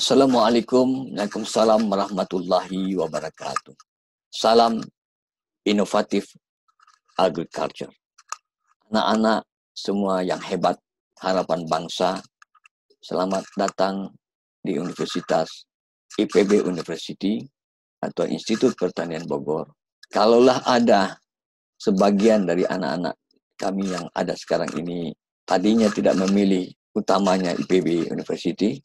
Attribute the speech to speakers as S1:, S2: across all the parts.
S1: Assalamualaikum, Waalaikumsalam warahmatullahi wabarakatuh. Salam inovatif agriculture. Anak-anak semua yang hebat, harapan bangsa, selamat datang di Universitas IPB University atau Institut Pertanian Bogor. Kalaulah ada sebagian dari anak-anak kami yang ada sekarang ini tadinya tidak memilih utamanya IPB University,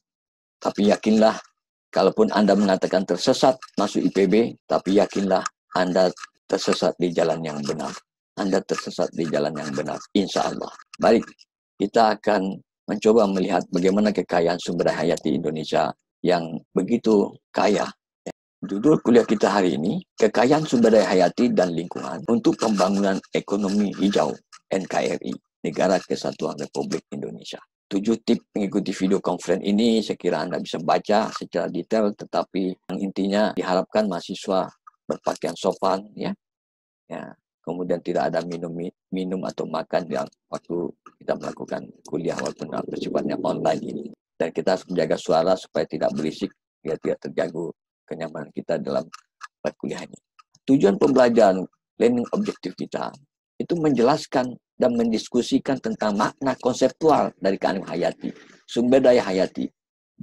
S1: tapi yakinlah, kalaupun Anda mengatakan tersesat masuk IPB, tapi yakinlah Anda tersesat di jalan yang benar. Anda tersesat di jalan yang benar, insya Allah. Baik, kita akan mencoba melihat bagaimana kekayaan sumber daya hayati Indonesia yang begitu kaya. Judul kuliah kita hari ini, Kekayaan Sumber Daya Hayati dan Lingkungan untuk Pembangunan Ekonomi Hijau NKRI, Negara Kesatuan Republik Indonesia. 7 tip mengikuti video conference ini, saya kira Anda bisa baca secara detail, tetapi yang intinya diharapkan mahasiswa berpakaian sopan, ya. Kemudian tidak ada minum atau makan yang waktu kita melakukan kuliah walaupun bersifatnya online ini. Dan kita harus menjaga suara supaya tidak berisik, ya, tidak terganggu kenyamanan kita dalam kuliah ini. Tujuan pembelajaran learning objektif kita itu menjelaskan dan mendiskusikan tentang makna konseptual dari keanekaragaman hayati, sumber daya hayati,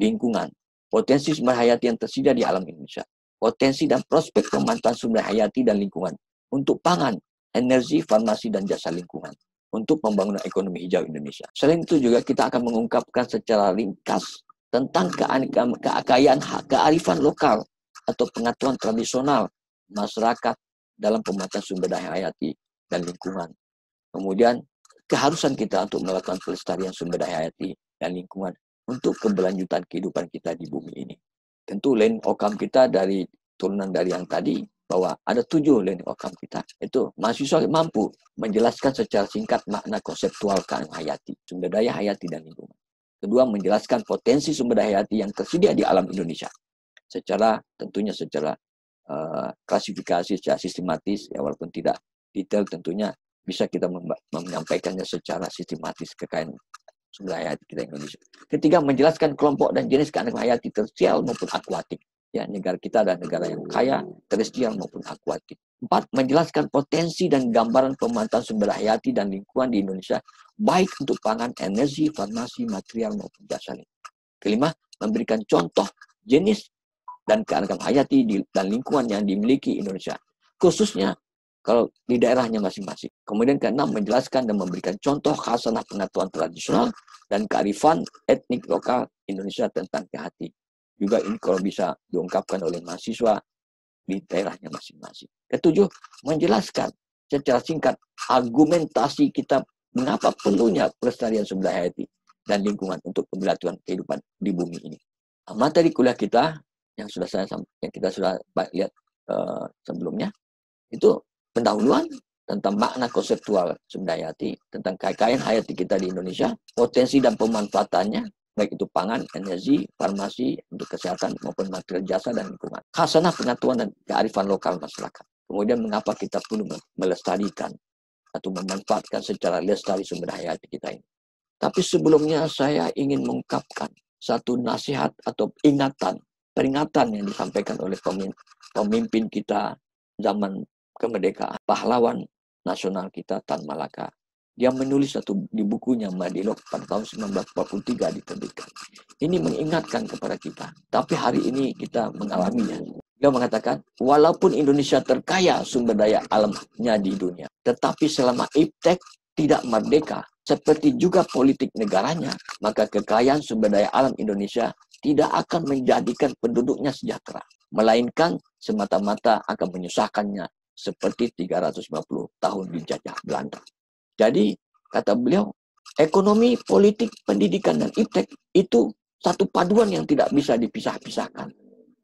S1: lingkungan, potensi sumber hayati yang tersedia di alam Indonesia, potensi dan prospek pemanfaatan sumber hayati dan lingkungan untuk pangan, energi, farmasi, dan jasa lingkungan untuk pembangunan ekonomi hijau Indonesia. Selain itu juga kita akan mengungkapkan secara ringkas tentang kearifan lokal atau pengetahuan tradisional masyarakat dalam pemanfaatan sumber daya hayati dan lingkungan. Kemudian keharusan kita untuk melakukan pelestarian sumber daya hayati dan lingkungan untuk keberlanjutan kehidupan kita di bumi ini. Tentu learning outcome kita dari turunan dari yang tadi, bahwa ada 7 learning outcome kita. Itu mahasiswa mampu menjelaskan secara singkat makna konseptual keanekaragaman hayati, sumber daya hayati dan lingkungan. Kedua, menjelaskan potensi sumber daya hayati yang tersedia di alam Indonesia. Tentunya secara klasifikasi, secara sistematis, ya walaupun tidak detail tentunya, bisa kita menyampaikannya secara sistematis kekayaan sumber daya hayati kita Indonesia. Ketiga, menjelaskan kelompok dan jenis keanekaragaman hayati terrestrial maupun akuatik. Ya, negara kita adalah negara yang kaya, terrestrial maupun akuatik. 4, menjelaskan potensi dan gambaran pemanfaatan sumber daya hayati dan lingkungan di Indonesia, baik untuk pangan, energi, farmasi, material maupun jasa lingkungan. Kelima, memberikan contoh jenis dan keanekaragaman hayati dan lingkungan yang dimiliki Indonesia, khususnya kalau di daerahnya masing-masing. Kemudian keenam, menjelaskan dan memberikan contoh khasanah pengetahuan tradisional dan kearifan etnik lokal Indonesia tentang kehati. Juga ini kalau bisa diungkapkan oleh mahasiswa di daerahnya masing-masing. Ketujuh, menjelaskan secara singkat argumentasi kita mengapa perlunya pelestarian sumber daya hayati dan lingkungan untuk keberlanjutan kehidupan di bumi ini. Materi kuliah kita yang kita sudah lihat sebelumnya itu pendahuluan tentang makna konseptual sumber daya hayati, tentang kekayaan hayati kita di Indonesia, potensi dan pemanfaatannya, baik itu pangan, energi, farmasi, untuk kesehatan maupun material jasa dan lingkungan. Khasanah pengetahuan dan kearifan lokal masyarakat. Kemudian mengapa kita perlu melestarikan atau memanfaatkan secara lestari sumber daya hayati kita ini. Tapi sebelumnya saya ingin mengungkapkan satu nasihat atau peringatan yang disampaikan oleh pemimpin kita zaman kemerdekaan, pahlawan nasional kita Tan Malaka. Dia menulis di bukunya Madilog pada tahun 1943 diterbitkan. Ini mengingatkan kepada kita, tapi hari ini kita mengalaminya. Dia mengatakan, walaupun Indonesia terkaya sumber daya alamnya di dunia, tetapi selama iptek tidak merdeka, seperti juga politik negaranya, maka kekayaan sumber daya alam Indonesia tidak akan menjadikan penduduknya sejahtera, melainkan semata-mata akan menyusahkannya seperti 350 tahun dijajah Belanda. Jadi, kata beliau, ekonomi, politik, pendidikan, dan iptek itu satu paduan yang tidak bisa dipisah-pisahkan.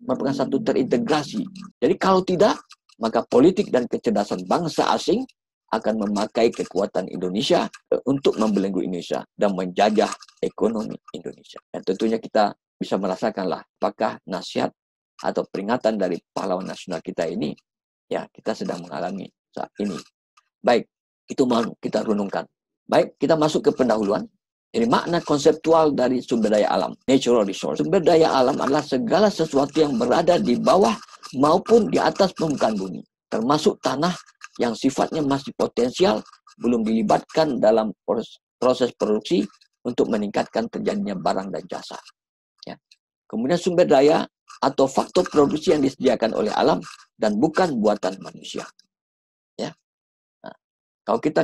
S1: Merupakan satu terintegrasi. Jadi kalau tidak, maka politik dan kecerdasan bangsa asing akan memakai kekuatan Indonesia untuk membelenggu Indonesia dan menjajah ekonomi Indonesia. Dan tentunya kita bisa merasakanlah apakah nasihat atau peringatan dari pahlawan nasional kita ini, ya kita sedang mengalami saat ini. Baik, itu mau kita renungkan. Baik, kita masuk ke pendahuluan. Jadi makna konseptual dari sumber daya alam, natural resource. Sumber daya alam adalah segala sesuatu yang berada di bawah maupun di atas permukaan bumi, termasuk tanah yang sifatnya masih potensial, belum dilibatkan dalam proses produksi untuk meningkatkan terjadinya barang dan jasa. Ya. Kemudian sumber daya atau faktor produksi yang disediakan oleh alam dan bukan buatan manusia. Ya. Nah, kalau kita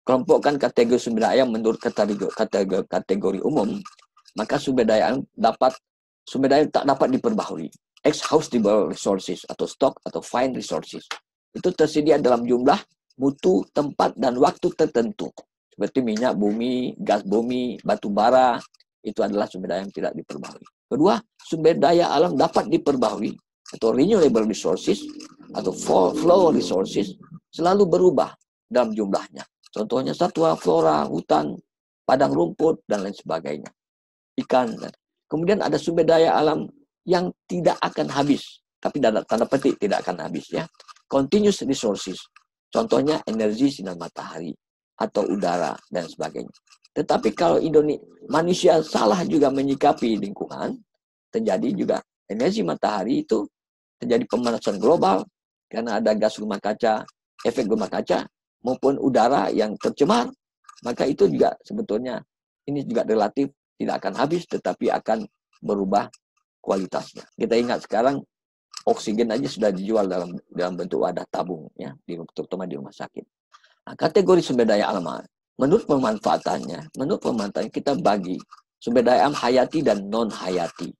S1: kelompokkan kategori sumber daya menurut kategori umum, maka sumber daya tak dapat diperbaharui. Exhaustible resources atau stock atau fine resources. Itu tersedia dalam jumlah, mutu, tempat, dan waktu tertentu. Seperti minyak bumi, gas bumi, batu bara, itu adalah sumber daya yang tidak diperbaharui. Kedua, sumber daya alam dapat diperbaharui atau renewable resources atau flow resources selalu berubah dalam jumlahnya. Contohnya satwa, flora, hutan, padang rumput, dan lain sebagainya. Ikan. Kemudian ada sumber daya alam yang tidak akan habis. Tapi tanda petik tidak akan habis. Ya. Continuous resources. Contohnya energi sinar matahari atau udara, dan sebagainya. Tetapi kalau manusia salah juga menyikapi lingkungan, terjadi juga energi matahari itu terjadi pemanasan global karena ada gas rumah kaca, efek rumah kaca, maupun udara yang tercemar, maka itu juga sebetulnya ini juga relatif tidak akan habis, tetapi akan berubah kualitasnya. Kita ingat sekarang oksigen aja sudah dijual dalam bentuk wadah tabung, ya, terutama di rumah sakit. Nah, kategori sumber daya alam, menurut pemanfaatannya kita bagi sumber daya alam hayati dan non hayati.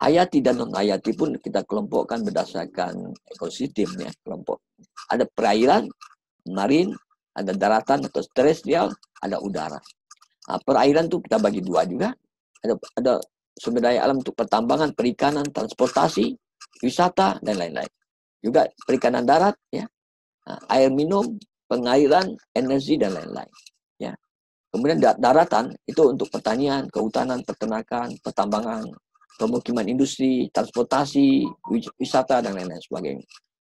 S1: Hayati dan non hayati pun kita kelompokkan berdasarkan ekosistem, ya, kelompok. Ada perairan, marin, ada daratan atau terestrial, ada udara. Nah, perairan itu kita bagi dua juga. Ada sumber daya alam untuk pertambangan, perikanan, transportasi, wisata, dan lain-lain. Juga perikanan darat, ya, air minum, pengairan, energi, dan lain-lain. Ya. Kemudian daratan itu untuk pertanian, kehutanan, peternakan, pertambangan, pemukiman industri, transportasi, wisata, dan lain-lain sebagainya.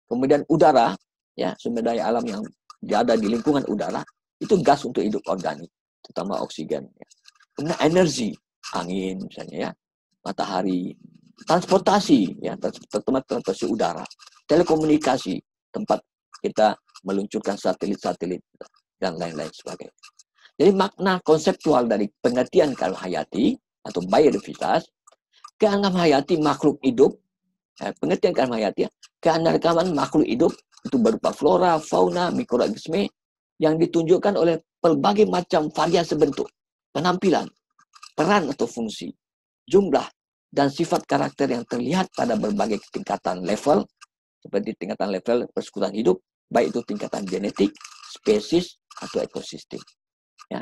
S1: Kemudian udara, ya, sumber daya alam yang ada di lingkungan udara, itu gas untuk hidup organik, terutama oksigen. Ya. Kemudian energi, angin misalnya, ya, matahari, transportasi, ya, terutama transportasi udara, telekomunikasi, tempat kita meluncurkan satelit-satelit, dan lain-lain sebagainya. Jadi makna konseptual dari pengertian keanekaragaman hayati atau biodiversitas, keanekaragaman hayati makhluk hidup, pengertian keanekaragaman hayati, keanekaragaman makhluk hidup itu berupa flora, fauna, mikroorganisme yang ditunjukkan oleh berbagai macam variasi bentuk, penampilan, peran atau fungsi, jumlah, dan sifat karakter yang terlihat pada berbagai tingkatan level, seperti tingkatan level persekutuan hidup, baik itu tingkatan genetik, spesies, atau ekosistem. Ya.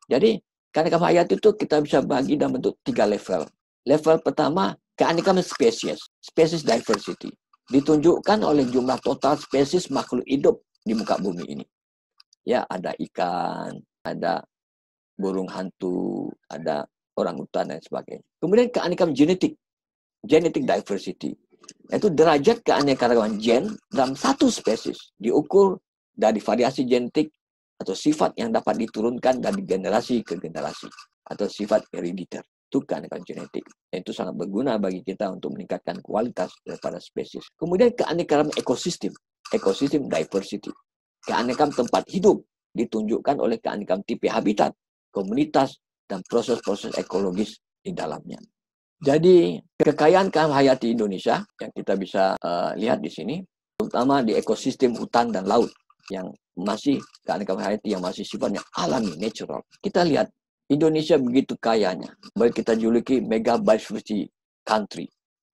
S1: Jadi, keanekaragaman hayati itu kita bisa bagi dalam bentuk 3 level. Level pertama, keanekaragaman spesies, species diversity. Ditunjukkan oleh jumlah total spesies makhluk hidup di muka bumi ini. Ya, ada ikan, ada burung hantu, ada orangutan, dan sebagainya. Kemudian keanekaragaman genetik, genetic diversity. Yaitu derajat keanekaragaman gen dalam satu spesies diukur dari variasi genetik atau sifat yang dapat diturunkan dari generasi ke generasi atau sifat herediter. Itu keanekaragaman genetik. Itu sangat berguna bagi kita untuk meningkatkan kualitas daripada spesies. Kemudian keanekaragaman ekosistem, ecosystem diversity. Keanekaragaman tempat hidup ditunjukkan oleh keanekaragaman tipe habitat, komunitas, dan proses-proses ekologis di dalamnya. Jadi, kekayaan keanekaragaman hayati Indonesia yang kita bisa lihat di sini, terutama di ekosistem hutan dan laut, yang masih keanekaragaman hayati yang masih sifatnya alami, natural. Kita lihat, Indonesia begitu kayanya. Baik kita juluki mega biodiversity country.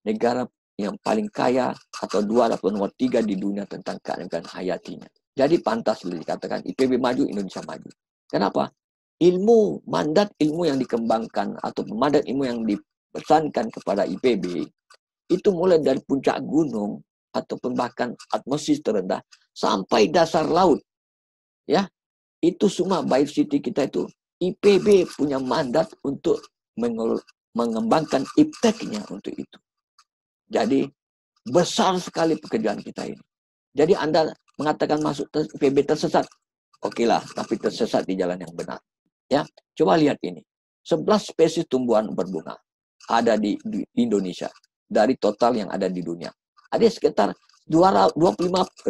S1: Negara yang paling kaya atau 2 atau nomor 3 di dunia tentang keanekaragaman hayatinya. Jadi pantas dikatakan IPB maju, Indonesia maju. Kenapa? Mandat ilmu yang dikembangkan atau mandat ilmu yang dipesankan kepada IPB itu mulai dari puncak gunung ataupun bahkan atmosfer terendah sampai dasar laut. Ya, itu semua biodiversity kita itu IPB punya mandat untuk mengembangkan ipteknya untuk itu. Jadi besar sekali pekerjaan kita ini. Jadi Anda mengatakan masuk IPB tersesat, okelah, tapi tersesat di jalan yang benar. Ya, coba lihat ini. 11 spesies tumbuhan berbunga ada di Indonesia dari total yang ada di dunia. Ada sekitar 25.000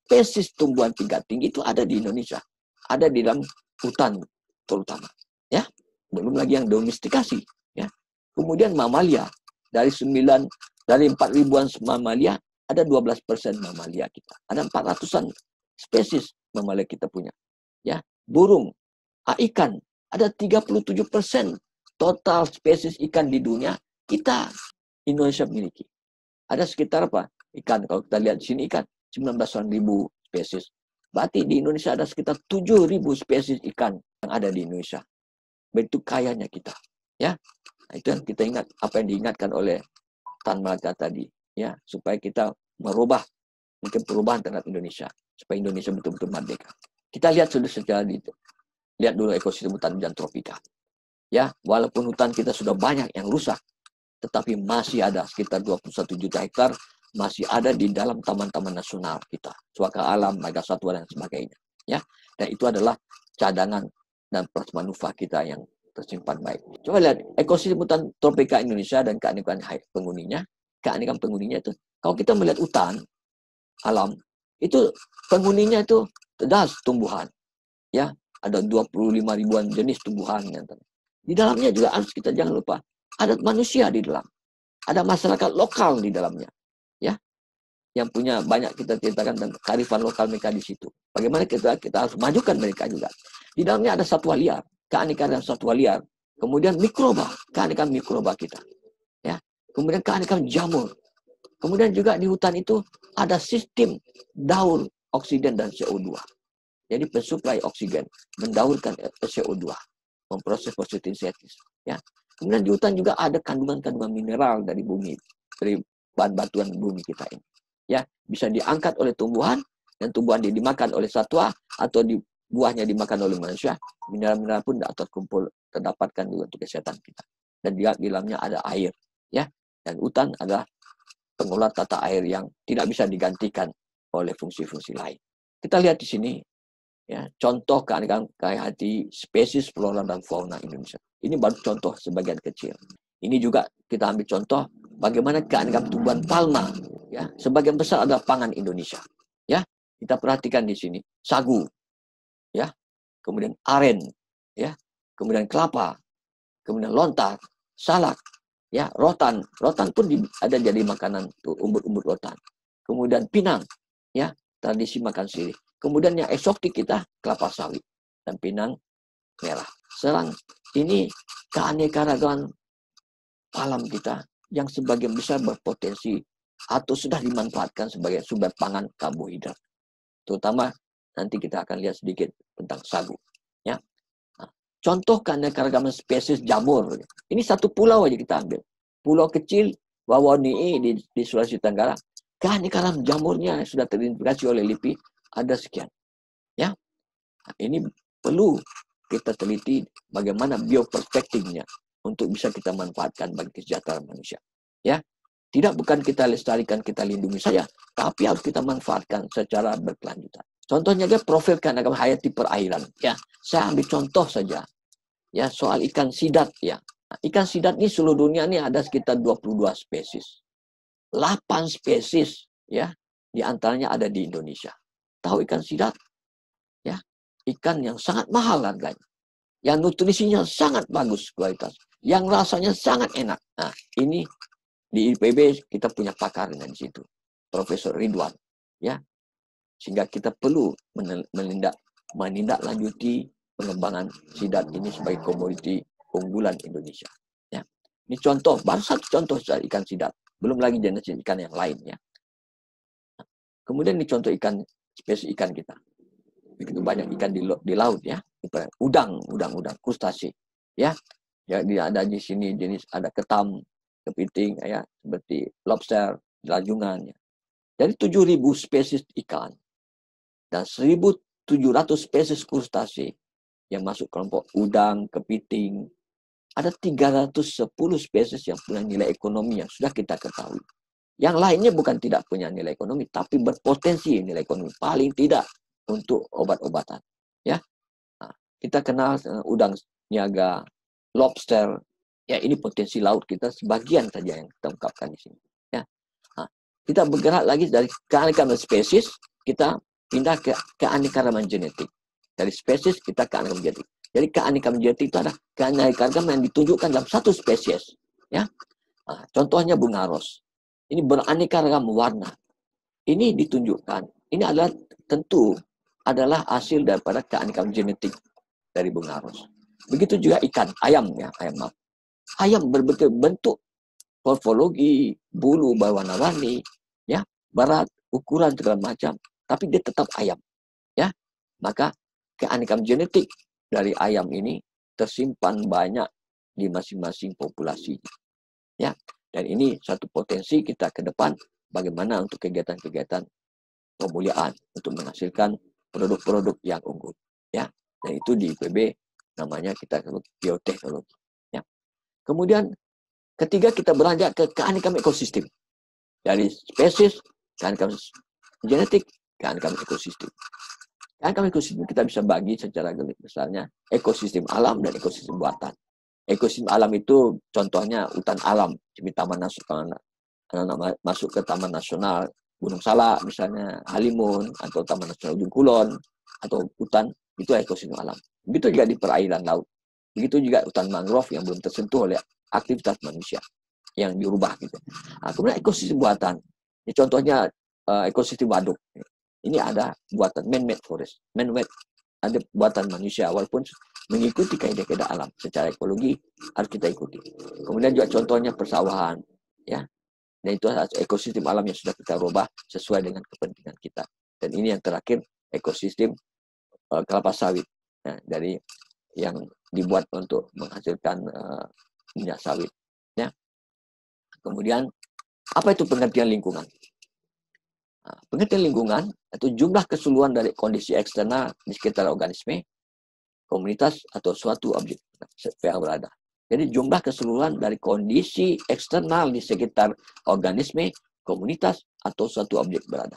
S1: spesies tumbuhan tingkat tinggi itu ada di Indonesia. Ada di dalam hutan terutama. Ya, belum lagi yang domestikasi. Ya. Kemudian mamalia dari 4.000-an mamalia ada 12% mamalia kita. Ada 400-an spesies mamalia kita punya. Ya, burung, ikan ada 37% total spesies ikan di dunia kita Indonesia miliki. Ada sekitar apa? Ikan, kalau kita lihat di sini ikan 19.000 spesies. Berarti di Indonesia ada sekitar 7.000 spesies ikan yang ada di Indonesia. Begitu kayanya kita. Ya, nah, itu yang kita ingat, apa yang diingatkan oleh Tan Malaka tadi. Ya, supaya kita merubah mungkin perubahan terhadap Indonesia. Supaya Indonesia betul-betul merdeka. Kita lihat sudah secara itu. Lihat dulu ekosistem hutan dan tropika. Ya, walaupun hutan kita sudah banyak yang rusak, tetapi masih ada sekitar 21 juta hektar masih ada di dalam taman-taman nasional kita, suaka alam, marga satwa dan sebagainya. Ya, dan itu adalah cadangan dan prasmanufa kita yang tersimpan baik. Coba lihat ekosistem hutan tropika Indonesia dan keanekaragaman penghuninya. Keanekaragaman penghuninya itu, kalau kita melihat hutan alam, itu penghuninya itu terdas tumbuhan. Ya, ada 25 ribuan jenis tumbuhan. Di dalamnya juga harus kita jangan lupa ada manusia di dalam, ada masyarakat lokal di dalamnya, ya, yang punya banyak kita ceritakan tentang kearifan lokal mereka di situ. Bagaimana kita harus majukan mereka juga. Di dalamnya ada satwa liar, keanekaragaman satwa liar, kemudian mikroba, keanekaragaman mikroba kita, ya, kemudian keanekaragaman jamur, kemudian juga di hutan itu ada sistem daur oksigen dan CO2. Jadi pensuplai oksigen, mendaurkan CO2, memproses fotosintesis, ya. Kemudian di hutan juga ada kandungan-kandungan mineral dari bumi, dari bahan batuan bumi kita ini. Ya, bisa diangkat oleh tumbuhan dan tumbuhan dimakan oleh satwa atau buahnya dimakan oleh manusia. Mineral-mineral pun terkumpul terdapatkan juga untuk kesehatan kita. Dan di dalamnya ada air, ya. Dan hutan adalah pengelola tata air yang tidak bisa digantikan oleh fungsi-fungsi lain. Kita lihat di sini, ya, contoh keanekaragaman hayati spesies flora dan fauna Indonesia. Ini baru contoh sebagian kecil. Ini juga kita ambil contoh bagaimana keanekaragaman tumbuhan palma, ya, sebagian besar adalah pangan Indonesia. Ya, kita perhatikan di sini sagu, ya, kemudian aren, ya, kemudian kelapa, kemudian lontar, salak, ya, rotan pun ada jadi makanan tuh, umbut-umbut rotan. Kemudian pinang, ya, tradisi makan sirih. Kemudian yang eksotik kita kelapa sawit dan pinang merah. Serang ini keanekaragaman alam kita yang sebagian besar berpotensi atau sudah dimanfaatkan sebagai sumber pangan karbohidrat. Terutama nanti kita akan lihat sedikit tentang sagu. Ya. Nah, contoh keanekaragaman spesies jamur. Ini satu pulau aja kita ambil. Pulau kecil Wawonii di Sulawesi Tenggara. Keanekaragaman jamurnya sudah teridentifikasi oleh LIPI ada sekian. Ya. Nah, ini perlu kita teliti bagaimana bioperspektifnya untuk bisa kita manfaatkan bagi kesejahteraan manusia. Ya, bukan kita lestarikan, kita lindungi saja, tapi harus kita manfaatkan secara berkelanjutan. Contohnya dia profil keanekaragaman hayati perairan. Ya, saya ambil contoh saja. Ya, soal ikan sidat. Ya, nah, ikan sidat ini seluruh dunia ini ada sekitar 22 spesies. 8 spesies, ya, di antaranya ada di Indonesia. Tahu ikan sidat? Ya, ikan yang sangat mahal harganya, yang nutrisinya sangat bagus kualitas, yang rasanya sangat enak. Nah, ini di IPB kita punya pakar di situ, Profesor Ridwan, ya, sehingga kita perlu menindaklanjuti pengembangan sidat ini sebagai komoditi unggulan Indonesia. Ya, ini contoh, baru satu contoh ikan sidat, belum lagi jenis ikan yang lainnya. Nah, kemudian ini contoh ikan, spesies ikan kita. Begitu banyak ikan di laut, ya, udang krustase, ya, ada di sini jenis ada ketam, kepiting, ya, seperti lobster, rajungan, ya. Dari 7.000 spesies ikan dan 1.700 spesies krustase yang masuk kelompok udang, kepiting, ada 310 spesies yang punya nilai ekonomi yang sudah kita ketahui. Yang lainnya bukan tidak punya nilai ekonomi, tapi berpotensi nilai ekonomi paling tidak untuk obat-obatan, ya. Nah, kita kenal udang niaga, lobster. Ya, ini potensi laut kita sebagian saja yang kita ungkapkan di sini. Ya. Nah, kita bergerak lagi dari keanekaragaman spesies, kita pindah ke keanekaragaman genetik. Dari spesies kita ke keanekaragaman genetik. Jadi keanekaragaman genetik itu adalah keanekaragaman yang ditunjukkan dalam satu spesies. Ya. Nah, contohnya bunga ros. Ini beraneka ragam warna. Ini ditunjukkan. Ini adalah tentu adalah hasil daripada keanekaragaman genetik dari bunga ros. Begitu juga ikan, ayam ya, ayam. Ayam berbagai bentuk, morfologi, bulu berwarna-warni, ya, berat, ukuran segala macam, tapi dia tetap ayam, ya. Maka keanekaragaman genetik dari ayam ini tersimpan banyak di masing-masing populasi, ya. Dan ini satu potensi kita ke depan bagaimana untuk kegiatan-kegiatan pemuliaan untuk menghasilkan produk-produk yang unggul, ya. Dan itu di IPB namanya kita bioteknologi. Kemudian ketiga kita beranjak ke keanekaragaman ekosistem. Dari spesies, keanekaragaman genetik, keanekaragaman ekosistem. Keanekaragaman ekosistem kita bisa bagi secara besarnya ekosistem alam dan ekosistem buatan. Ekosistem alam itu contohnya hutan alam, seperti taman nasional, masuk ke Taman Nasional Gunung Salak misalnya, Halimun, atau Taman Nasional Ujung Kulon, atau hutan, itu ekosistem alam. Begitu juga di perairan laut. Begitu juga hutan mangrove yang belum tersentuh oleh aktivitas manusia yang dirubah gitu. Nah, kemudian ekosistem buatan. Ini contohnya ekosistem waduk. Ini ada buatan man-made forest. Man-made ada buatan manusia walaupun mengikuti kaidah-kaidah alam secara ekologi harus kita ikuti. Kemudian juga contohnya persawahan, ya. Dan itu adalah ekosistem alam yang sudah kita rubah sesuai dengan kepentingan kita. Dan ini yang terakhir ekosistem kelapa sawit, ya, dari yang dibuat untuk menghasilkan minyak sawit. Ya. Kemudian, apa itu pengertian lingkungan? Nah, pengertian lingkungan itu jumlah keseluruhan dari kondisi eksternal di sekitar organisme, komunitas, atau suatu objek yang berada. Jadi jumlah keseluruhan dari kondisi eksternal di sekitar organisme, komunitas, atau suatu objek berada.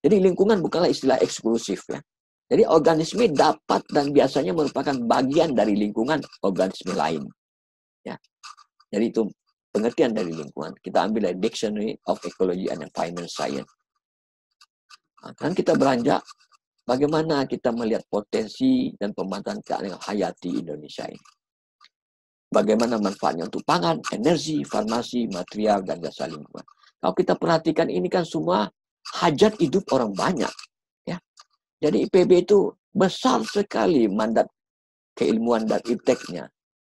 S1: Jadi lingkungan bukanlah istilah eksklusif, ya. Jadi organisme dapat dan biasanya merupakan bagian dari lingkungan organisme lain. Ya. Jadi itu pengertian dari lingkungan. Kita ambil dari Dictionary of Ecology and Environmental Science. Nah, kan kita beranjak bagaimana kita melihat potensi dan pemanfaatan keanekaragaman hayati Indonesia ini. Bagaimana manfaatnya untuk pangan, energi, farmasi, material, dan jasa lingkungan. Kalau kita perhatikan ini kan semua hajat hidup orang banyak. Ya. Jadi IPB itu besar sekali mandat keilmuan dan ipteknya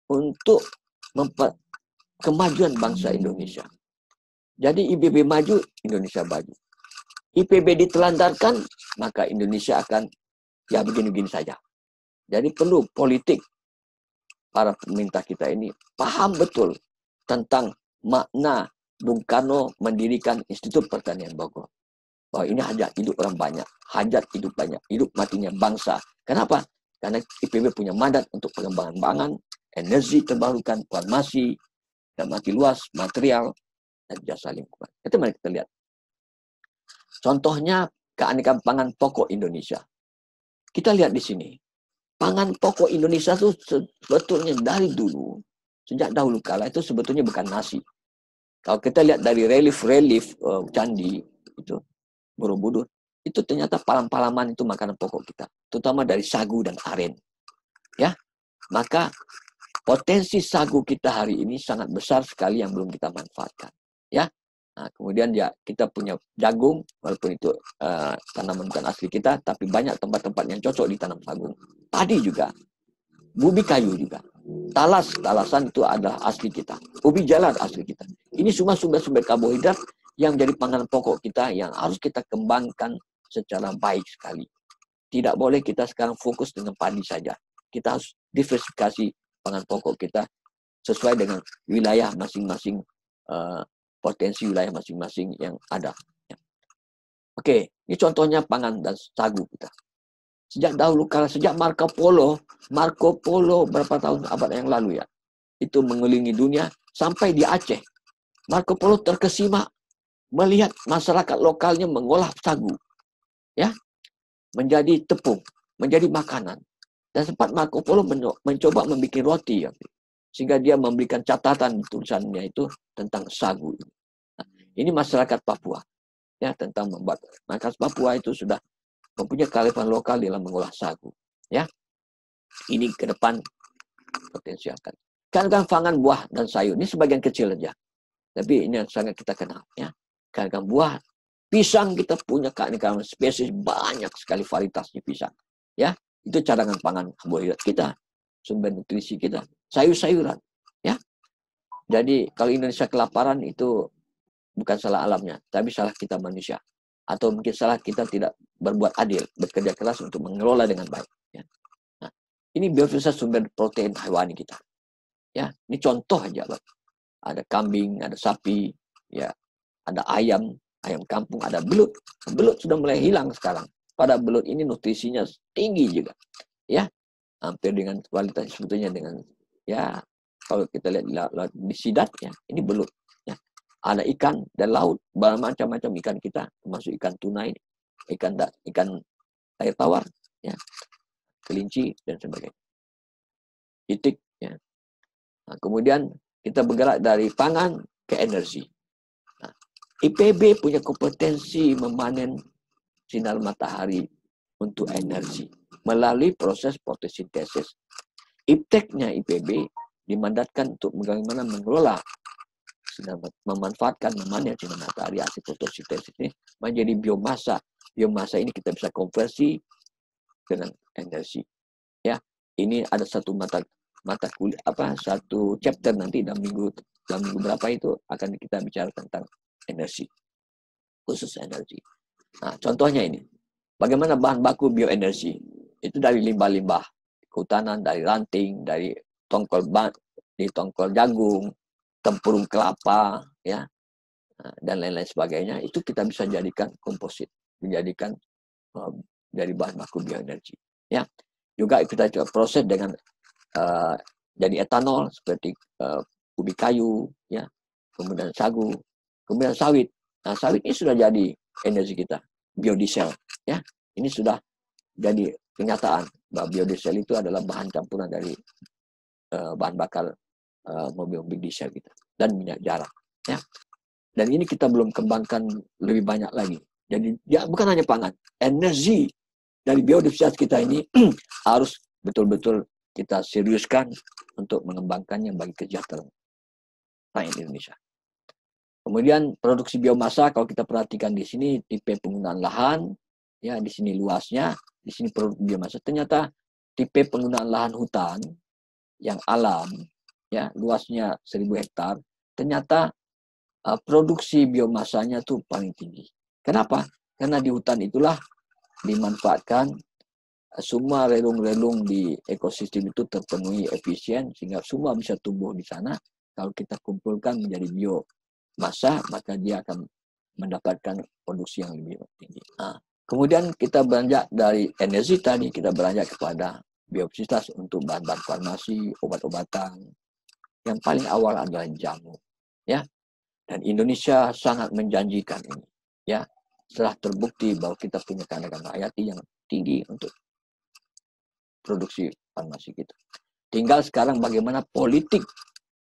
S1: untuk kemajuan bangsa Indonesia. Jadi IPB maju, Indonesia maju. IPB ditelantarkan, maka Indonesia akan ya begini-begini saja. Jadi perlu politik para pemerintah kita ini paham betul tentang makna Bung Karno mendirikan Institut Pertanian Bogor. Bahwa ini hajat hidup orang banyak, hajat hidup banyak, hidup matinya bangsa. Kenapa? Karena IPB punya mandat untuk pengembangan pangan, energi terbarukan, farmasi, dan mati luas, material, dan jasa lingkungan. Itu mari kita lihat. Contohnya keanekaragaman pangan pokok Indonesia. Kita lihat di sini. Pangan pokok Indonesia itu sebetulnya dari dulu, sejak dahulu kala itu sebetulnya bukan nasi. Kalau kita lihat dari relief candi itu Borobudur, itu ternyata palam-palaman itu makanan pokok kita, terutama dari sagu dan aren. Ya, maka potensi sagu kita hari ini sangat besar sekali yang belum kita manfaatkan. Ya, nah, kemudian ya kita punya jagung, walaupun itu tanaman bukan asli kita, tapi banyak tempat-tempat yang cocok ditanam jagung. Padi juga, ubi kayu juga, talasan itu adalah asli kita, ubi jalar asli kita. Ini semua sumber-sumber karbohidrat yang jadi pangan pokok kita yang harus kita kembangkan secara baik sekali. Tidak boleh kita sekarang fokus dengan padi saja. Kita harus diversifikasi pangan pokok kita sesuai dengan wilayah masing-masing, potensi wilayah masing-masing yang ada. Oke, ini contohnya pangan dan sagu kita. Sejak dahulu kala, sejak Marco Polo berapa tahun abad yang lalu ya, itu mengelilingi dunia sampai di Aceh. Marco Polo terkesima melihat masyarakat lokalnya mengolah sagu, ya, menjadi tepung, menjadi makanan. Dan sempat Marco Polo mencoba membuat roti. Ya. sehingga dia memberikan catatan di tulisannya itu tentang sagu. Nah, ini masyarakat Papua, ya, tentang membuat. Masyarakat Papua itu sudah mempunyai kearifan lokal dalam mengolah sagu, ya. Ini ke depan potensi akan. Kan pangan buah dan sayur ini sebagian kecil saja, tapi ini yang sangat kita kenal, ya. Kan buah, pisang kita punya keanekaragaman spesies, banyak sekali varietasnya pisang, ya. Itu cadangan pangan karbohidrat kita, sumber nutrisi kita, sayur-sayuran, ya. Jadi kalau Indonesia kelaparan itu bukan salah alamnya, tapi salah kita manusia. Atau mungkin salah kita tidak berbuat adil, bekerja keras untuk mengelola dengan baik. Ya. Nah, ini biodiversitas sumber protein hewani kita. Ya, ini contoh aja, Bang. Ada kambing, ada sapi, ya, ada ayam kampung, ada belut. Belut sudah mulai hilang sekarang. Pada belut ini nutrisinya tinggi juga, ya, hampir dengan kualitas sebetulnya dengan, ya, kalau kita lihat di sidat, ya, ini belut. Ya. Ada ikan dan laut, macam-macam ikan kita, termasuk ikan tuna ini, ikan air tawar, ya, kelinci dan sebagainya, itik, ya. Nah, kemudian kita bergerak dari pangan ke energi. Nah, IPB punya kompetensi memanen sinar matahari untuk energi melalui proses fotosintesis. Ipteknya IPB dimandatkan untuk bagaimana mengelola memanfaatkan memanen sinar matahari hasil fotosintesis ini menjadi biomasa. Biomasa ini kita bisa konversi dengan energi. Ya, ini ada satu mata kuliah satu chapter nanti dalam minggu berapa itu akan kita bicara tentang energi, khusus energi. Nah, contohnya ini, bagaimana bahan baku bioenergi itu dari limbah-limbah kehutanan, dari ranting, dari tongkol jagung, tempurung kelapa, ya, dan lain-lain sebagainya. Itu kita bisa jadikan komposit, dijadikan dari bahan baku bioenergi. Ya, juga kita coba proses dengan jadi etanol seperti ubi kayu, ya, kemudian sagu, kemudian sawit. Nah, sawit ini sudah jadi energi kita, biodiesel, ya. Ini sudah jadi kenyataan bahwa biodiesel itu adalah bahan campuran dari bahan bakar mobil-mobil diesel kita dan minyak jarak, ya. Dan ini kita belum kembangkan lebih banyak lagi. Jadi ya bukan hanya pangan, energi dari biodiversitas kita ini harus betul-betul kita seriuskan untuk mengembangkannya bagi kesejahteraan rakyat Indonesia. Kemudian produksi biomasa, kalau kita perhatikan di sini tipe penggunaan lahan, ya, di sini luasnya, di sini produksi biomasa. Ternyata tipe penggunaan lahan hutan yang alam, ya, luasnya 1000 hektar, ternyata produksi biomasanya tuh paling tinggi. Kenapa? Karena di hutan itulah dimanfaatkan semua relung-relung di ekosistem itu terpenuhi efisien sehingga semua bisa tumbuh di sana. Kalau kita kumpulkan menjadi biomasa, maka dia akan mendapatkan produksi yang lebih tinggi. Nah, kemudian kita beranjak dari energi tadi, kita beranjak kepada biodiversitas untuk bahan-bahan farmasi, obat-obatan. Yang paling awal adalah jamu, ya. Dan Indonesia sangat menjanjikan ini, ya. Setelah terbukti bahwa kita punya keanekaragaman hayati yang tinggi untuk produksi farmasi kita. Tinggal sekarang bagaimana politik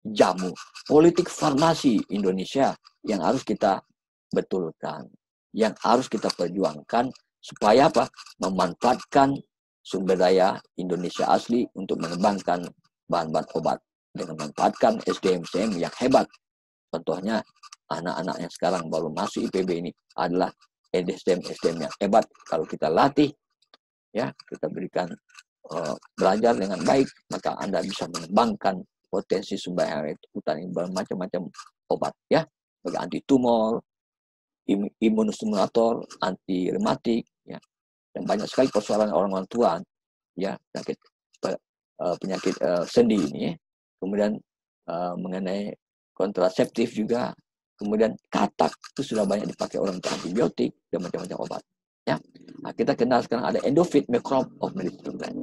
S1: jamu, politik farmasi Indonesia yang harus kita betulkan, yang harus kita perjuangkan supaya apa? Memanfaatkan sumber daya Indonesia asli untuk mengembangkan bahan-bahan obat dengan memanfaatkan SDM yang hebat. Contohnya anak-anak yang sekarang baru masuk IPB ini adalah SDM yang hebat. Kalau kita latih, ya, kita berikan belajar dengan baik, maka Anda bisa mengembangkan potensi sumber air hutan yang bermacam-macam obat, ya, sebagai anti tumor, imunostimulator, anti rematik, ya, dan banyak sekali persoalan orang-orang tua, ya, penyakit sendi ini, ya. Kemudian mengenai kontraseptif juga, kemudian katak itu sudah banyak dipakai orang untuk antibiotik dan macam-macam obat, ya. Nah, kita kenal sekarang ada endophyte microbe of medicinal plant.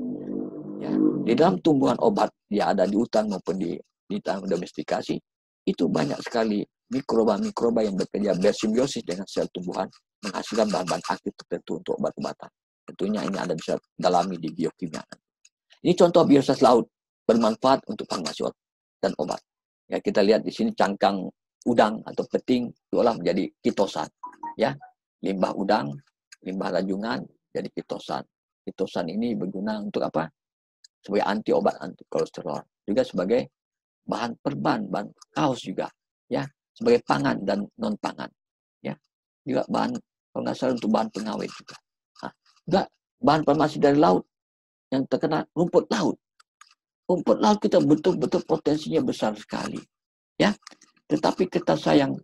S1: Ya, di dalam tumbuhan obat yang ada di hutan maupun di tanah domestikasi itu banyak sekali mikroba-mikroba yang bekerja bersimbiosis dengan sel tumbuhan menghasilkan bahan-bahan aktif tertentu untuk obat-obatan. Tentunya ini Anda bisa dalami di biokimia. Ini contoh biodiversitas laut bermanfaat untuk farmasi. dan obat. Ya, kita lihat di sini cangkang udang atau peting diolah menjadi kitosan. Ya, limbah udang, limbah rajungan jadi kitosan. Kitosan ini berguna untuk apa? Sebagai anti obat, anti kolesterol. Juga sebagai bahan perban, bahan kaos juga. Ya, sebagai pangan dan non pangan. Ya, juga bahan kalau nggak salah untuk bahan pengawet juga. Nah, juga bahan farmasi dari laut yang terkena rumput laut. Rumput laut kita betul-betul potensinya besar sekali. Ya, tetapi kita sayang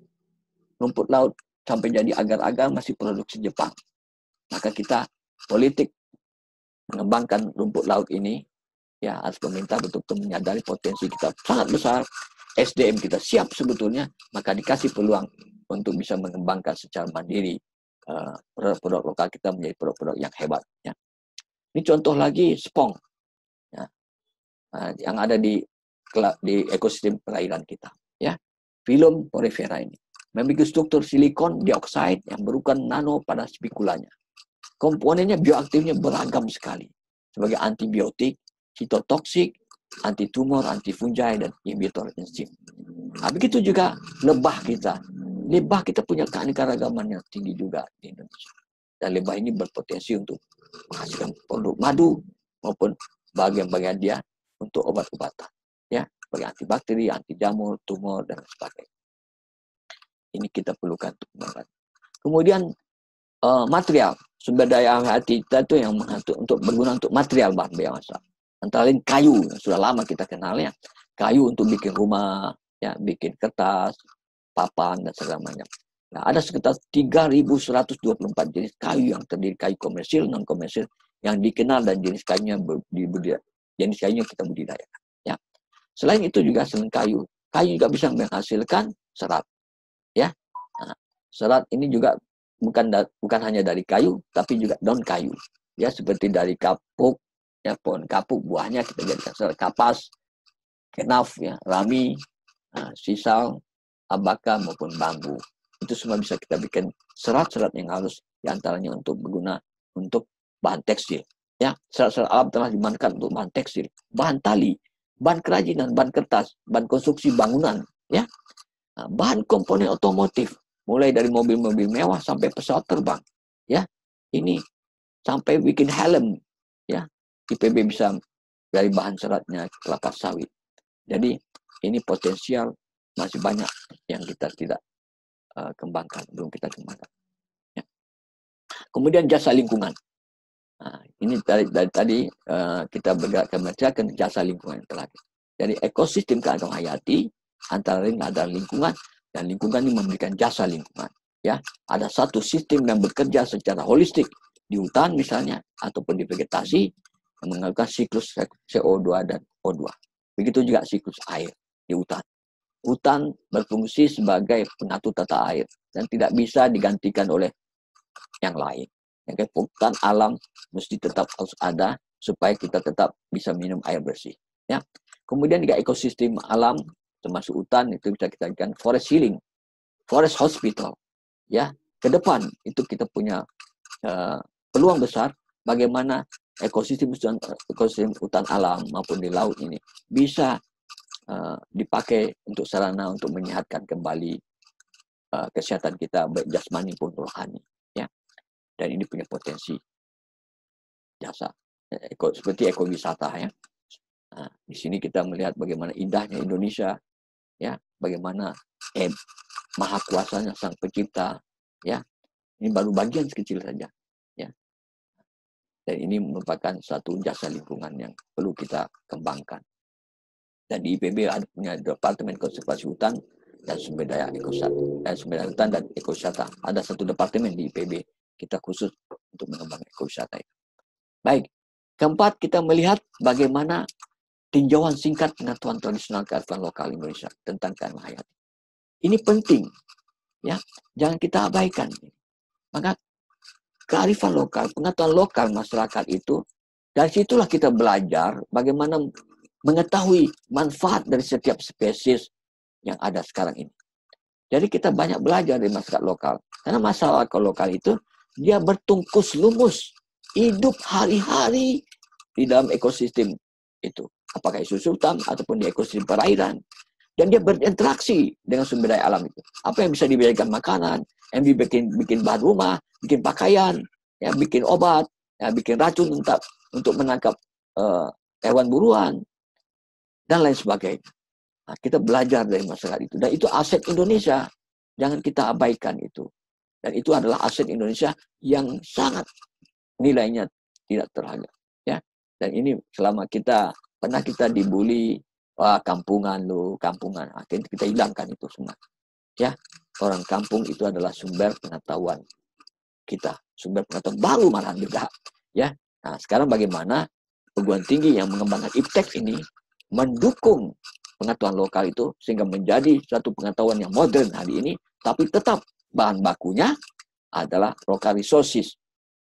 S1: rumput laut sampai jadi agar-agar masih produksi Jepang. Maka kita politik mengembangkan rumput laut ini, ya harus pemerintah betul-betul menyadari potensi kita sangat besar, SDM kita siap sebetulnya, maka dikasih peluang untuk bisa mengembangkan secara mandiri produk-produk lokal kita menjadi produk-produk yang hebat. Ya. Ini contoh lagi spong, ya, yang ada di ekosistem perairan kita. Ya, Phylum porifera ini memiliki struktur silikon dioksida yang berukuran nano pada spikulanya. Komponennya bioaktifnya beragam sekali sebagai antibiotik, hitotoksik, antitumor, antifungi, dan inhibitor enzim. Nah, begitu juga lebah kita. Lebah kita punya keanekaragaman yang tinggi juga di Indonesia. Dan lebah ini berpotensi untuk menghasilkan produk madu maupun bagian-bagian dia untuk obat-obatan. Ya, sebagai antibakteri, anti jamur, tumor, dan sebagainya. Ini kita perlukan untuk mengembangkan. Kemudian material sumber daya hayati kita itu yang untuk berguna untuk material bahan biomasa. Antara lain kayu, sudah lama kita kenal ya. Kayu untuk bikin rumah, ya, bikin kertas, papan, dan segala macam. Nah, ada sekitar 3.124 jenis kayu yang terdiri kayu komersil, non komersil yang dikenal dan jenis kayunya kita budidayakan. Ya. Selain itu juga selain kayu juga bisa menghasilkan serat. Ya, nah, serat ini juga bukan hanya dari kayu, tapi juga non kayu. Ya, seperti dari kapuk, ya, pohon kapuk buahnya kita jadikan serat, kapas, kenaf, ya, rami, sisal, abaka maupun bambu. Itu semua bisa kita bikin serat-serat yang halus, diantaranya untuk berguna untuk bahan tekstil. Ya, serat-serat alam telah dimanfaatkan untuk bahan tekstil, bahan tali, bahan kerajinan, bahan kertas, bahan konstruksi bangunan, ya, bahan komponen otomotif, mulai dari mobil-mobil mewah sampai pesawat terbang, ya, ini sampai bikin helm, ya, IPB bisa dari bahan seratnya kelapa sawit. Jadi ini potensial masih banyak yang kita tidak kembangkan, belum kita kembangkan. Ya. Kemudian jasa lingkungan. Nah, ini dari tadi kita bergerak ke jasa lingkungan yang terakhir. Jadi ekosistem keanekaragaman hayati antara lain ada lingkungan, dan lingkungan ini memberikan jasa lingkungan. Ya, ada satu sistem yang bekerja secara holistik di hutan misalnya ataupun di vegetasi yang menggunakan siklus CO2 dan O2. Begitu juga siklus air di hutan. Hutan berfungsi sebagai pengatur tata air dan tidak bisa digantikan oleh yang lain. Yang hutan alam mesti tetap harus ada supaya kita tetap bisa minum air bersih. Ya. Kemudian juga ekosistem alam termasuk hutan itu bisa kita jadikan forest healing, forest hospital. Ya, ke depan itu kita punya peluang besar bagaimana ekosistem hutan alam maupun di laut ini bisa dipakai untuk sarana untuk menyehatkan kembali kesehatan kita baik jasmani pun rohani, ya. Dan ini punya potensi jasa seperti ekowisata, ya. Nah, di sini kita melihat bagaimana indahnya Indonesia, ya, bagaimana maha kuasanya sang pencipta, ya. Ini baru bagian kecil saja, ya. Dan ini merupakan satu jasa lingkungan yang perlu kita kembangkan. Dan di IPB ada punya Departemen Konservasi Hutan dan Sumber Daya Hutan dan Ekowisata. Ada satu departemen di IPB kita khusus untuk mengembangkan ekowisata itu. Baik, keempat kita melihat bagaimana tinjauan singkat pengetahuan tradisional kearifan lokal Indonesia tentang keanekaragaman hayati. Ini penting, ya, jangan kita abaikan. Maka kearifan lokal, pengetahuan lokal masyarakat itu, dari situlah kita belajar bagaimana mengetahui manfaat dari setiap spesies yang ada sekarang ini. Jadi kita banyak belajar dari masyarakat lokal. Karena masyarakat lokal itu, dia bertungkus lumus, hidup hari-hari di dalam ekosistem itu. apakah isu sultan ataupun di ekosistem perairan. Dan dia berinteraksi dengan sumber daya alam itu. Apa yang bisa diberikan makanan, yang bikin bahan rumah, bikin pakaian, ya, bikin obat, ya, bikin racun untuk menangkap hewan buruan, dan lain sebagainya. Nah, kita belajar dari masyarakat itu. Dan itu aset Indonesia. Jangan kita abaikan itu. Dan itu adalah aset Indonesia yang sangat nilainya tidak terharga. Ya. Dan ini selama pernah kita dibully, wah kampungan lu, kampungan. Akhirnya kita hilangkan itu semua. Ya, orang kampung itu adalah sumber pengetahuan kita, sumber pengetahuan baru malah juga. Ya, nah sekarang bagaimana perguruan tinggi yang mengembangkan iptek ini mendukung pengetahuan lokal itu sehingga menjadi satu pengetahuan yang modern hari ini, tapi tetap bahan bakunya adalah local resources.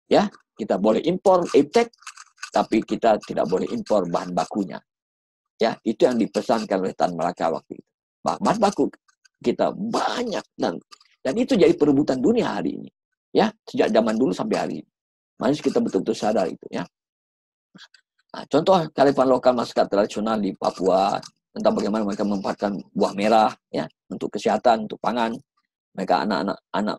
S1: Ya, kita boleh impor iptek, tapi kita tidak boleh impor bahan bakunya. Ya, itu yang dipesankan oleh Tan Malaka waktu itu. Bahan baku kita banyak dan itu jadi perebutan dunia hari ini. Ya, sejak zaman dulu sampai hari ini. Harus kita betul-betul sadar itu, ya. Nah, contoh kearifan lokal masyarakat tradisional di Papua tentang bagaimana mereka memanfaatkan buah merah, ya, untuk kesehatan, untuk pangan. Mereka anak-anak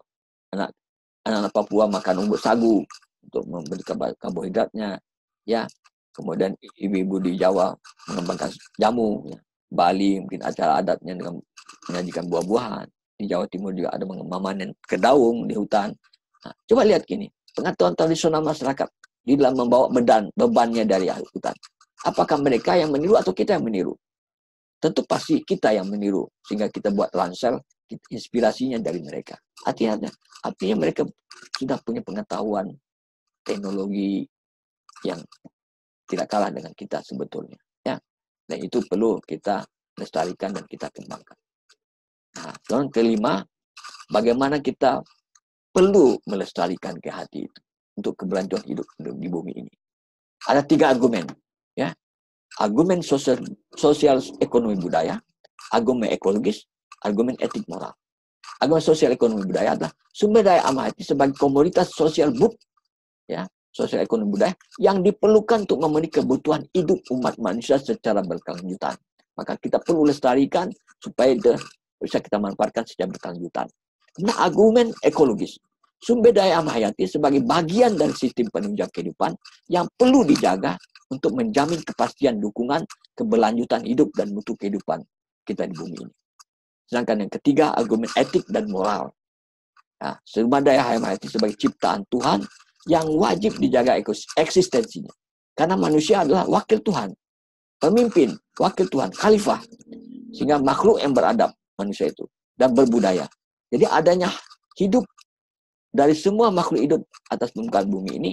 S1: Papua makan umbut sagu untuk memberi karbohidratnya, ya. Kemudian ibu-ibu di Jawa mengembangkan jamu, ya. Bali mungkin acara adatnya dengan menyajikan buah-buahan. Di Jawa Timur juga ada memanen kedaung di hutan. Nah, coba lihat gini, pengetahuan tradisional masyarakat di dalam membawa bebannya dari hutan. Apakah mereka yang meniru atau kita yang meniru? Tentu pasti kita yang meniru, sehingga kita buat ransel, inspirasinya dari mereka. Artinya mereka sudah punya pengetahuan teknologi yang tidak kalah dengan kita sebetulnya, ya. Dan itu perlu kita lestarikan dan kita kembangkan. Nah, yang kelima, bagaimana kita perlu melestarikan ke hati itu untuk keberlanjutan hidup di bumi ini. Ada 3 argumen, ya. Argumen sosial ekonomi budaya, argumen ekologis, argumen etik moral. Argumen sosial ekonomi budaya adalah sumber daya alam hayati sebagai komoditas sosial ya, sosial ekonomi budaya yang diperlukan untuk memenuhi kebutuhan hidup umat manusia secara berkelanjutan. Maka kita perlu lestarikan supaya bisa kita manfaatkan secara berkelanjutan. Nah, argumen ekologis, sumber daya alam hayati sebagai bagian dari sistem penunjang kehidupan yang perlu dijaga untuk menjamin kepastian dukungan keberlanjutan hidup dan mutu kehidupan kita di bumi ini. Sedangkan yang ketiga, argumen etik dan moral. Nah, sumber daya alam hayati sebagai ciptaan Tuhan yang wajib dijaga eksistensinya. Karena manusia adalah wakil Tuhan, pemimpin, wakil Tuhan, khalifah. Sehingga makhluk yang beradab, manusia itu, dan berbudaya. Jadi adanya hidup dari semua makhluk hidup atas permukaan bumi ini,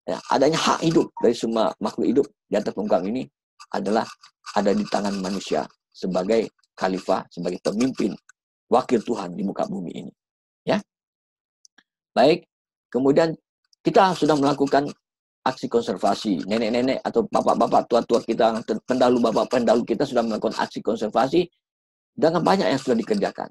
S1: ya, adanya hak hidup dari semua makhluk hidup di atas permukaan ini adalah ada di tangan manusia sebagai khalifah, sebagai pemimpin, wakil Tuhan di muka bumi ini. Ya, baik. Kemudian kita sudah melakukan aksi konservasi. Nenek-nenek atau bapak-bapak tua-tua kita, pendahulu kita sudah melakukan aksi konservasi dengan banyak yang sudah dikerjakan.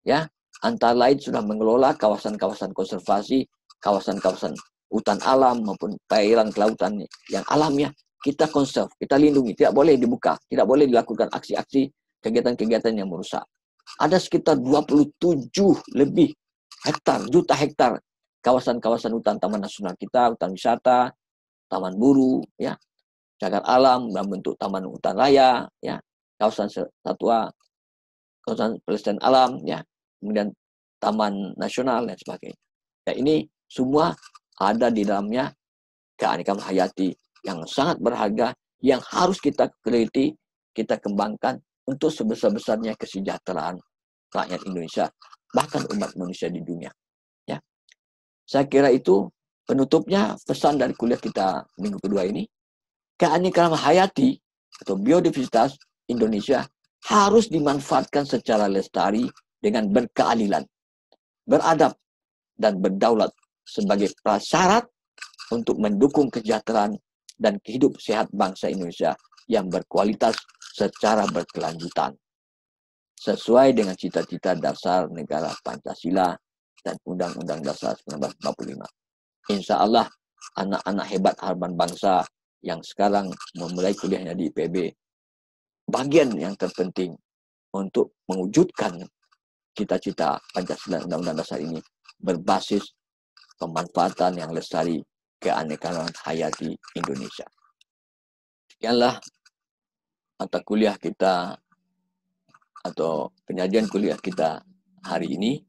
S1: Ya, antara lain sudah mengelola kawasan-kawasan konservasi, kawasan-kawasan hutan alam maupun perairan kelautan yang alamnya kita konserv, kita lindungi, tidak boleh dibuka, tidak boleh dilakukan aksi-aksi kegiatan-kegiatan yang merusak. Ada sekitar 27 lebih juta hektar kawasan-kawasan hutan taman nasional kita, hutan wisata, taman buru, ya, cagar alam dalam bentuk taman hutan raya, ya, kawasan satwa, kawasan pelestarian alam, ya, kemudian taman nasional dan sebagainya. Ya, ini semua ada di dalamnya keanekaragaman hayati yang sangat berharga yang harus kita teliti, kita kembangkan untuk sebesar-besarnya kesejahteraan rakyat Indonesia, bahkan umat manusia di dunia. Ya, saya kira itu penutupnya pesan dari kuliah kita minggu kedua ini. Keanekaragaman hayati atau biodiversitas Indonesia harus dimanfaatkan secara lestari dengan berkeadilan, beradab, dan berdaulat sebagai prasyarat untuk mendukung kesejahteraan dan kehidupan sehat bangsa Indonesia yang berkualitas secara berkelanjutan. Sesuai dengan cita-cita dasar negara Pancasila dan Undang-Undang Dasar 1945. Insya Allah, anak-anak hebat harapan bangsa yang sekarang memulai kuliahnya di IPB, bagian yang terpenting untuk mewujudkan cita-cita Pancasila Undang-Undang Dasar ini berbasis pemanfaatan yang lestari keanekaragaman hayati Indonesia. Sekianlah mata kuliah kita atau penyajian kuliah kita hari ini.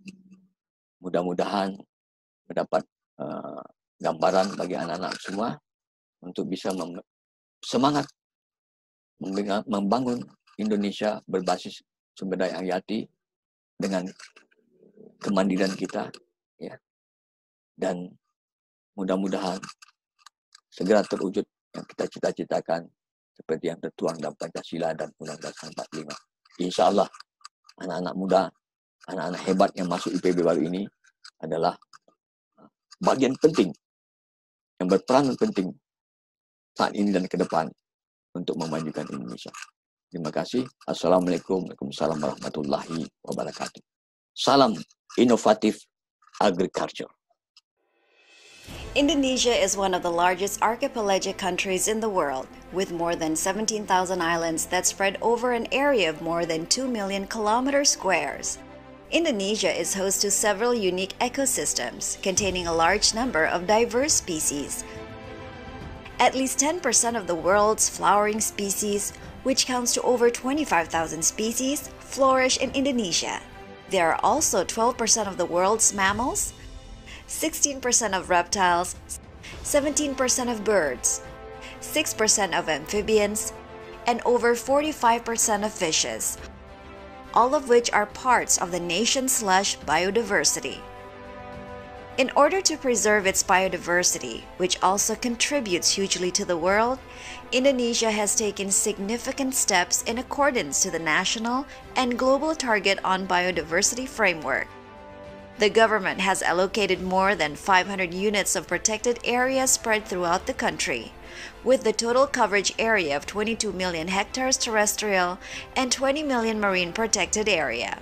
S1: Mudah-mudahan mendapat gambaran bagi anak-anak semua untuk bisa semangat membangun Indonesia berbasis sumber daya hayati dengan kemandirian kita, ya. Dan mudah-mudahan segera terwujud yang kita cita-citakan seperti yang tertuang dalam Pancasila dan Undang-Undang 45. Insya Allah anak-anak muda, anak-anak hebat yang masuk IPB baru ini adalah bagian penting yang berperan penting saat ini dan ke depan untuk memajukan Indonesia. Terima kasih. Assalamualaikum warahmatullahi wabarakatuh. Salam inovatif agriculture.
S2: Indonesia is one of the largest archipelagic countries in the world, with more than 17,000 islands that spread over an area of more than 2 million kilometer squares. Indonesia is host to several unique ecosystems containing a large number of diverse species. At least 10% of the world's flowering species, which counts to over 25,000 species, flourish in Indonesia. There are also 12% of the world's mammals, 16% of reptiles, 17% of birds, 6% of amphibians, and over 45% of fishes, all of which are parts of the nation's lush biodiversity. In order to preserve its biodiversity, which also contributes hugely to the world, Indonesia has taken significant steps in accordance to the national and global target on biodiversity framework. The government has allocated more than 500 units of protected areas spread throughout the country, with the total coverage area of 22 million hectares terrestrial and 20 million marine protected area.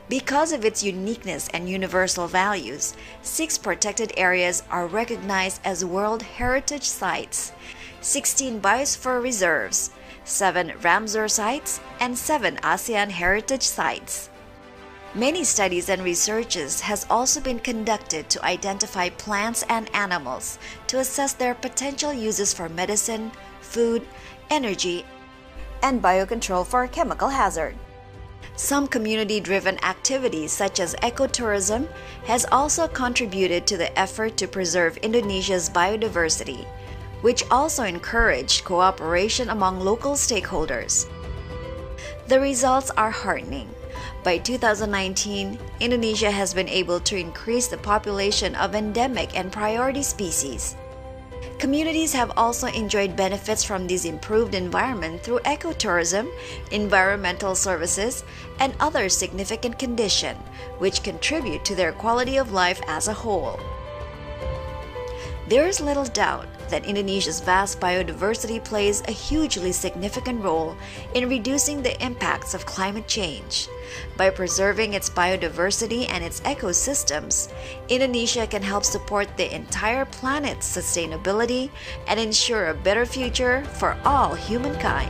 S2: Because of its uniqueness and universal values, 6 protected areas are recognized as World Heritage Sites, 16 Biosphere Reserves, 7 Ramsar Sites, and 7 ASEAN Heritage Sites. Many studies and researches has also been conducted to identify plants and animals to assess their potential uses for medicine, food, energy, and biocontrol for chemical hazard. Some community-driven activities such as ecotourism has also contributed to the effort to preserve Indonesia's biodiversity, which also encouraged cooperation among local stakeholders. The results are heartening. By 2019, Indonesia has been able to increase the population of endemic and priority species. Communities have also enjoyed benefits from this improved environment through ecotourism, environmental services, and other significant conditions, which contribute to their quality of life as a whole. There is little doubt that Indonesia's vast biodiversity plays a hugely significant role in reducing the impacts of climate change. By preserving its biodiversity and its ecosystems, Indonesia can help support the entire planet's sustainability and ensure a better future for all humankind.